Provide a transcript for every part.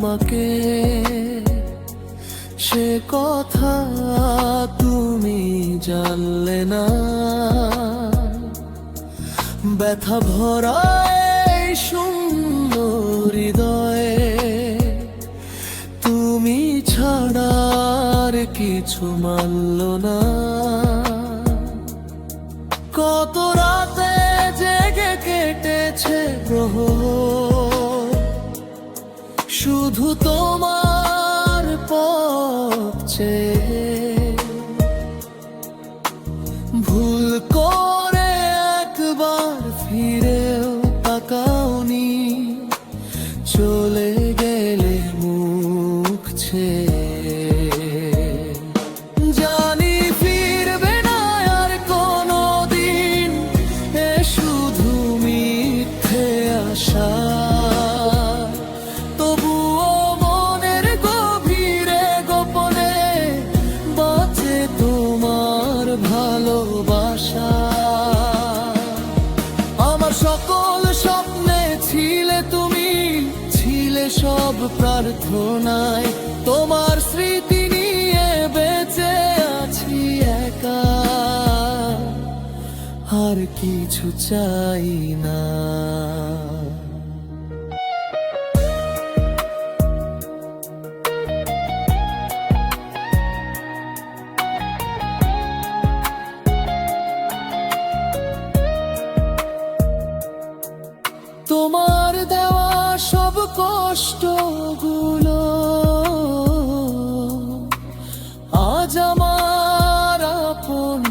তোমাকে, সে কথা তুমি জানলে না। ব্যথা ভরা এই শূন্য হৃদয়ে তুমি ছাড়া আর কিছু মানল না। কত রাতে জেগে কেটেছে প্রহর, শুধু তোমার পথ চেয়ে। ভুল করে একবার ফিরেও তাকাওনি, চলে গেলে মুখ ছেয়ে। জানি ফিরবে না আর কোনো দিন, এ শুধু মিথ্যে আশা। তবুও মনের গভীরে গোপনে বাঁচে তোমার ভালোবাসা। আমার সকল স্বপ্নে ছিলে তুমি, ছিলে সব প্রার্থনায়। তোমার স্মৃতি নিয়ে বেঁচে আছি একা, আর কিছু চাই না। তোমার দেওয়া সব কষ্টগুলো আজ আমার আপন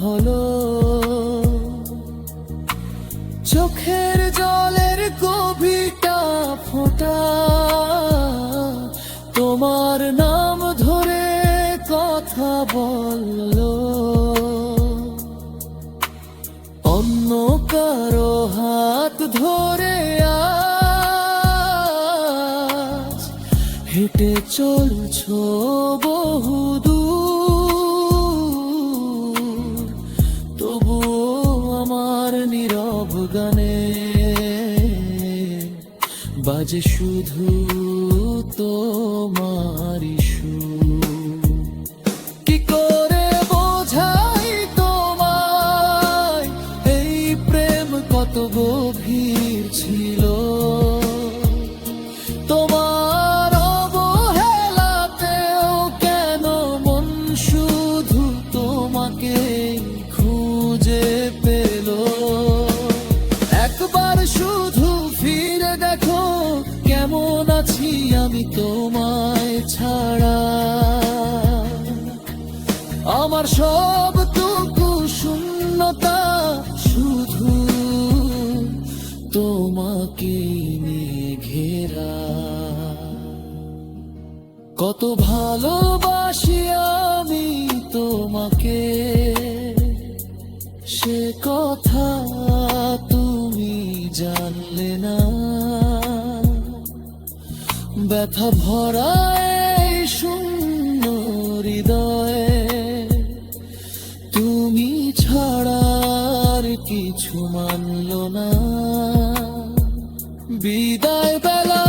হলো। চোখের জলের গভীরটা ফোঁটা তোমার নাম ধরে কথা বললো। অন্য কারো হাত ধরে আজ হেঁটে চলছো বহুদূর, তবুও আমার নীরব গানে বাজে শুধু তোমারই সুর। কি করে বোঝাই তোমায় এই প্রেম কত গভীর ছিল। তোমার অবহেলাতেও কেন মন শুধু তোমাকে খুঁজে পেল। একবার শুধু ফিরে দেখো কেমন আছি আমি তোমায় ছাড়া। আমার সবটুকু শূন্যতা শুধু তোমাকে নিয়ে ঘেরা। কত ভালোবাসি আমি তোমাকে, সে কথা তুমি জানলে না। ব্যথা ভরা এই শূন্য হৃদয়ে তুমি ছাড়া আর কিছু মানল না। বিদায় বেলা